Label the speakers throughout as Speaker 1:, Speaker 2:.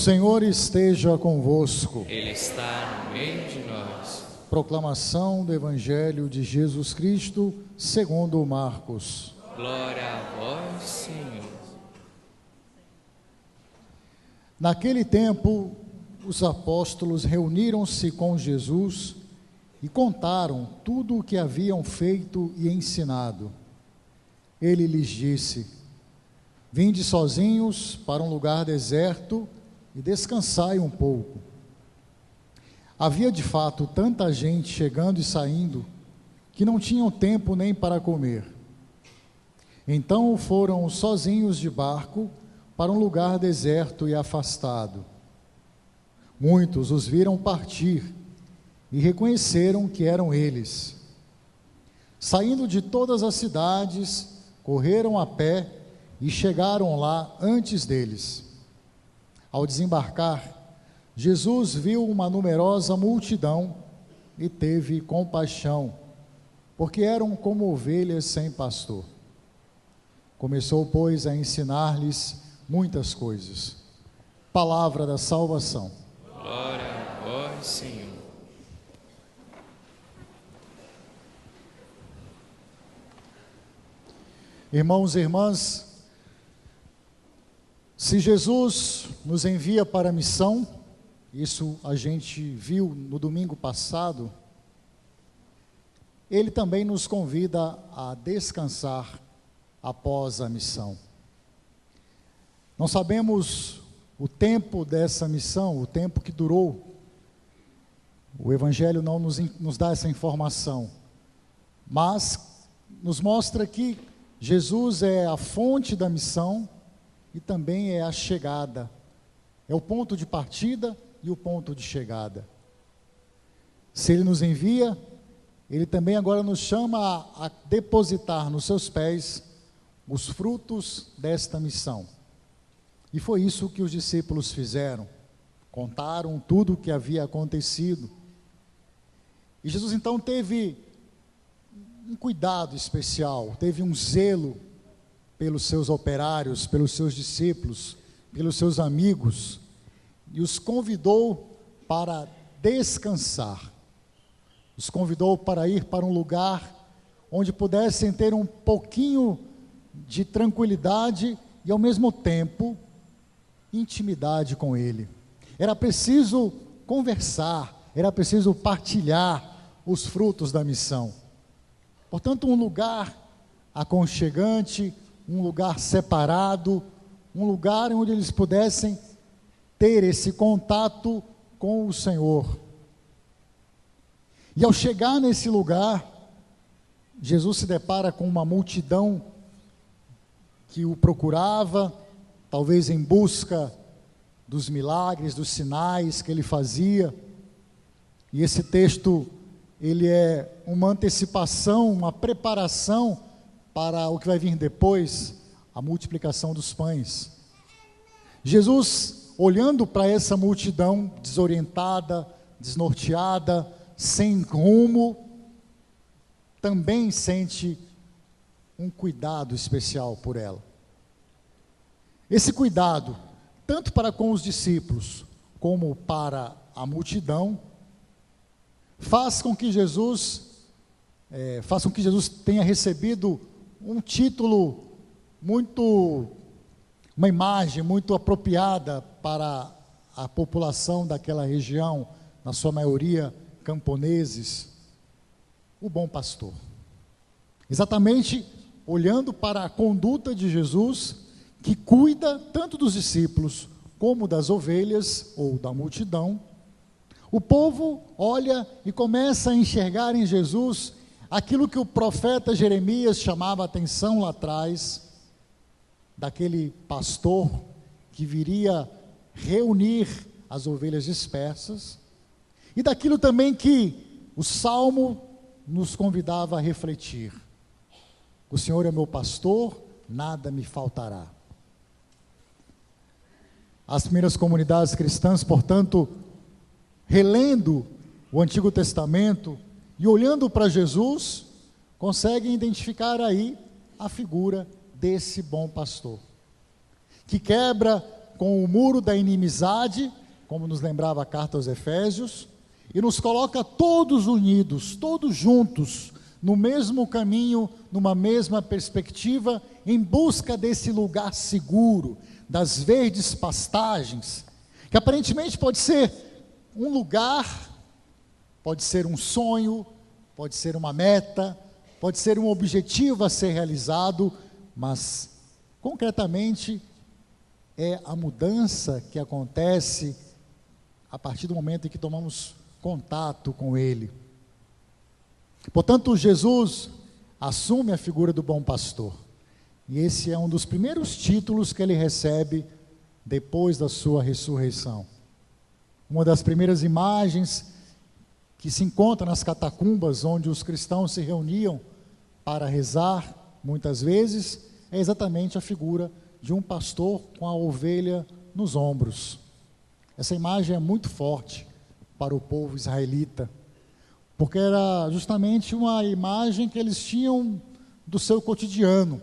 Speaker 1: Senhor esteja convosco.
Speaker 2: Ele está no meio de nós.
Speaker 1: Proclamação do Evangelho de Jesus Cristo, segundo Marcos.
Speaker 2: Glória a vós, Senhor.
Speaker 1: Naquele tempo, os apóstolos reuniram-se com Jesus e contaram tudo o que haviam feito e ensinado. Ele lhes disse: vinde sozinhos para um lugar deserto e descansai um pouco. Havia de fato tanta gente chegando e saindo que não tinham tempo nem para comer. Então foram sozinhos de barco para um lugar deserto e afastado. Muitos os viram partir e reconheceram que eram eles. Saindo de todas as cidades, correram a pé e chegaram lá antes deles. Ao desembarcar, Jesus viu uma numerosa multidão e teve compaixão, porque eram como ovelhas sem pastor. Começou, pois, a ensinar-lhes muitas coisas. Palavra da salvação.
Speaker 2: Glória a vós, Senhor.
Speaker 1: Irmãos e irmãs, se Jesus nos envia para a missão, isso a gente viu no domingo passado, Ele também nos convida a descansar após a missão. Não sabemos o tempo dessa missão, o tempo que durou. O Evangelho não nos dá essa informação, mas nos mostra que Jesus é a fonte da missão e também é a chegada. É o ponto de partida e o ponto de chegada. Se Ele nos envia, Ele também agora nos chama a depositar nos seus pés os frutos desta missão. E foi isso que os discípulos fizeram. Contaram tudo o que havia acontecido. E Jesus então teve um cuidado especial, teve um zelo pelos seus operários, pelos seus discípulos, pelos seus amigos, e os convidou para descansar. Os convidou para ir para um lugar onde pudessem ter um pouquinho de tranquilidade e, ao mesmo tempo, intimidade com Ele. Era preciso conversar, era preciso partilhar os frutos da missão. Portanto, um lugar aconchegante, um lugar separado, um lugar onde eles pudessem ter esse contato com o Senhor. E ao chegar nesse lugar, Jesus se depara com uma multidão que o procurava, talvez em busca dos milagres, dos sinais que ele fazia. E esse texto, ele é uma antecipação, uma preparação para o que vai vir depois, a multiplicação dos pães. Jesus, olhando para essa multidão desorientada, desnorteada, sem rumo, também sente um cuidado especial por ela. Esse cuidado, tanto para com os discípulos, como para a multidão, faz com que Jesus tenha recebido um título uma imagem muito apropriada para a população daquela região, na sua maioria camponeses, o bom pastor. Exatamente olhando para a conduta de Jesus, que cuida tanto dos discípulos como das ovelhas ou da multidão, o povo olha e começa a enxergar em Jesus aquilo que o profeta Jeremias chamava a atenção lá atrás, daquele pastor que viria reunir as ovelhas dispersas, e daquilo também que o Salmo nos convidava a refletir: o Senhor é meu pastor, nada me faltará. As primeiras comunidades cristãs, portanto, relendo o Antigo Testamento e olhando para Jesus, conseguem identificar aí a figura desse bom pastor, que quebra com o muro da inimizade, como nos lembrava a carta aos Efésios, e nos coloca todos unidos, todos juntos, no mesmo caminho, numa mesma perspectiva, em busca desse lugar seguro, das verdes pastagens, que aparentemente pode ser um lugar, pode ser um sonho, pode ser uma meta, pode ser um objetivo a ser realizado, mas concretamente é a mudança que acontece a partir do momento em que tomamos contato com Ele. Portanto, Jesus assume a figura do bom pastor, e esse é um dos primeiros títulos que ele recebe depois da sua ressurreição. Uma das primeiras imagens que se encontra nas catacumbas, onde os cristãos se reuniam para rezar, muitas vezes, é exatamente a figura de um pastor com a ovelha nos ombros. Essa imagem é muito forte para o povo israelita, porque era justamente uma imagem que eles tinham do seu cotidiano.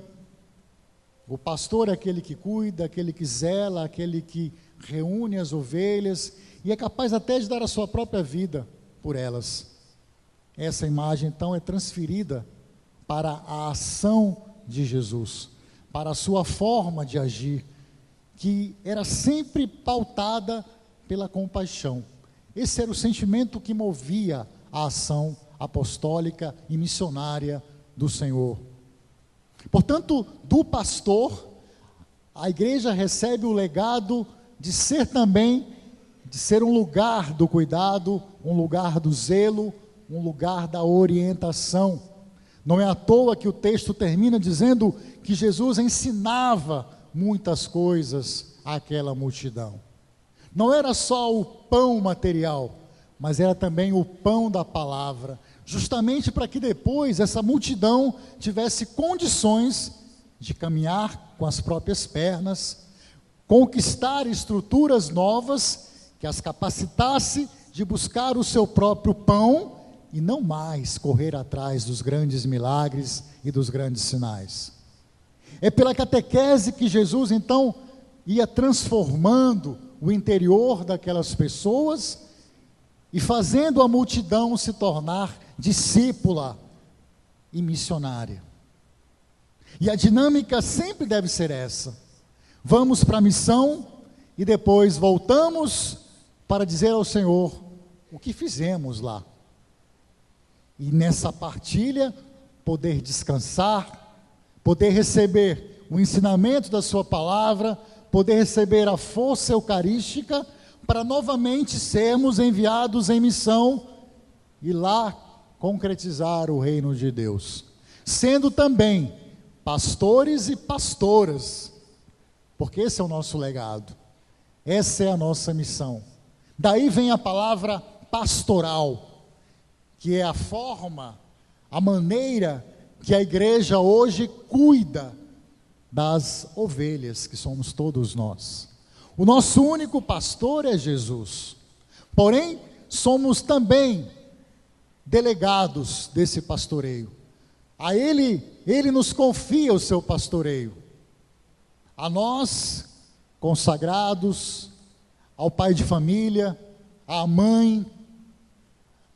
Speaker 1: O pastor é aquele que cuida, aquele que zela, aquele que reúne as ovelhas e é capaz até de dar a sua própria vida por elas. Essa imagem então é transferida para a ação de Jesus, para a sua forma de agir, que era sempre pautada pela compaixão. Esse era o sentimento que movia a ação apostólica e missionária do Senhor. Portanto, do pastor, a igreja recebe o legado de ser um lugar do cuidado, um lugar do zelo, um lugar da orientação. Não é à toa que o texto termina dizendo que Jesus ensinava muitas coisas àquela multidão. Não era só o pão material, mas era também o pão da palavra, justamente para que depois essa multidão tivesse condições de caminhar com as próprias pernas, conquistar estruturas novas que as capacitasse de buscar o seu próprio pão e não mais correr atrás dos grandes milagres e dos grandes sinais. É pela catequese que Jesus então ia transformando o interior daquelas pessoas e fazendo a multidão se tornar discípula e missionária. E a dinâmica sempre deve ser essa: vamos para a missão e depois voltamos para dizer ao Senhor o que fizemos lá. E nessa partilha, poder descansar, poder receber o ensinamento da sua palavra, poder receber a força eucarística, para novamente sermos enviados em missão e lá concretizar o reino de Deus, sendo também pastores e pastoras, porque esse é o nosso legado, essa é a nossa missão. Daí vem a palavra pastoral, que é a forma, a maneira que a igreja hoje cuida das ovelhas, que somos todos nós. O nosso único pastor é Jesus, porém somos também delegados desse pastoreio. A Ele nos confia o seu pastoreio. A nós, consagrados, ao pai de família, à mãe,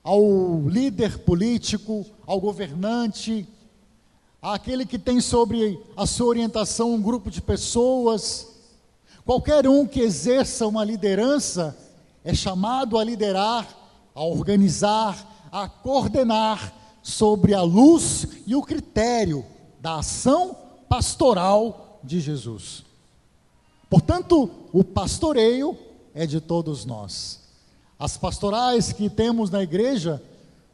Speaker 1: ao líder político, ao governante, àquele que tem sobre a sua orientação um grupo de pessoas. Qualquer um que exerça uma liderança é chamado a liderar, a organizar, a coordenar sobre a luz e o critério da ação pastoral de Jesus. Portanto, o pastoreio é de todos nós. As pastorais que temos na igreja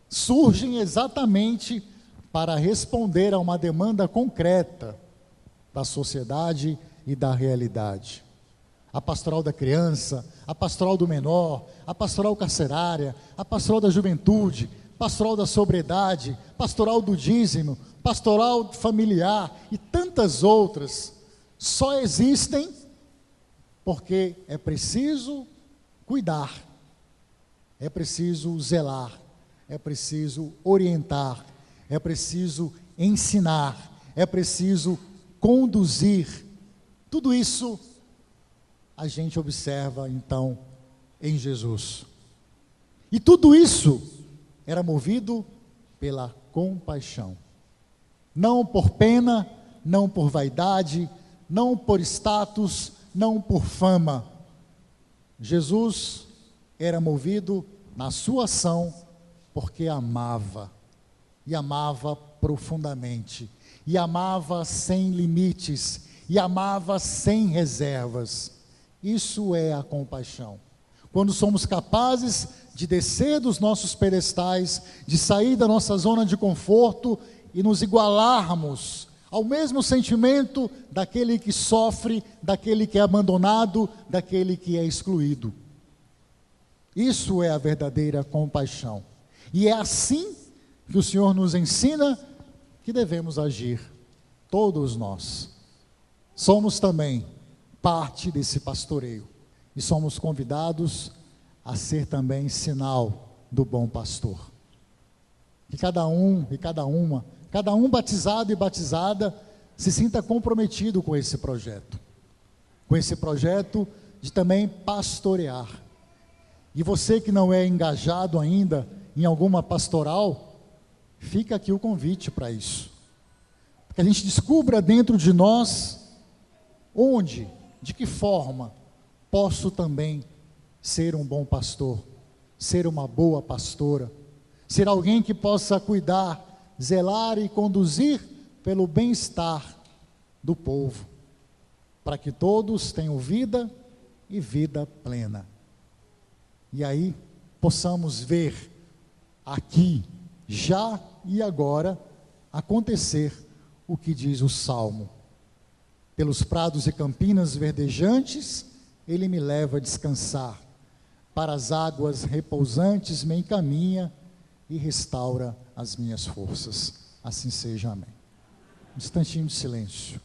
Speaker 1: surgem exatamente para responder a uma demanda concreta da sociedade e da realidade. A pastoral da criança, a pastoral do menor, a pastoral carcerária, a pastoral da juventude, pastoral da sobriedade, pastoral do dízimo, pastoral familiar e tantas outras, só existem porque é preciso cuidar, é preciso zelar, é preciso orientar, é preciso ensinar, é preciso conduzir. Tudo isso a gente observa então em Jesus. E tudo isso era movido pela compaixão. Não por pena, não por vaidade, não por status, não por fama. Jesus era movido na sua ação porque amava, e amava profundamente, e amava sem limites, e amava sem reservas. Isso é a compaixão. Quando somos capazes de descer dos nossos pedestais, de sair da nossa zona de conforto e nos igualarmos ao mesmo sentimento daquele que sofre, daquele que é abandonado, daquele que é excluído. Isso é a verdadeira compaixão. E é assim que o Senhor nos ensina que devemos agir, todos nós. Somos também parte desse pastoreio e somos convidados a ser também sinal do bom pastor. Que cada um e cada uma, cada um batizado e batizada, se sinta comprometido com esse projeto de também pastorear. E você que não é engajado ainda em alguma pastoral, fica aqui o convite para isso. Que a gente descubra dentro de nós onde, de que forma posso também ser um bom pastor, ser uma boa pastora, ser alguém que possa cuidar, zelar e conduzir pelo bem-estar do povo, para que todos tenham vida e vida plena. E aí possamos ver aqui, já e agora, acontecer o que diz o Salmo. Pelos prados e campinas verdejantes, ele me leva a descansar. Para as águas repousantes me encaminha e restaura as minhas forças. Assim seja, amém. Um instantinho de silêncio.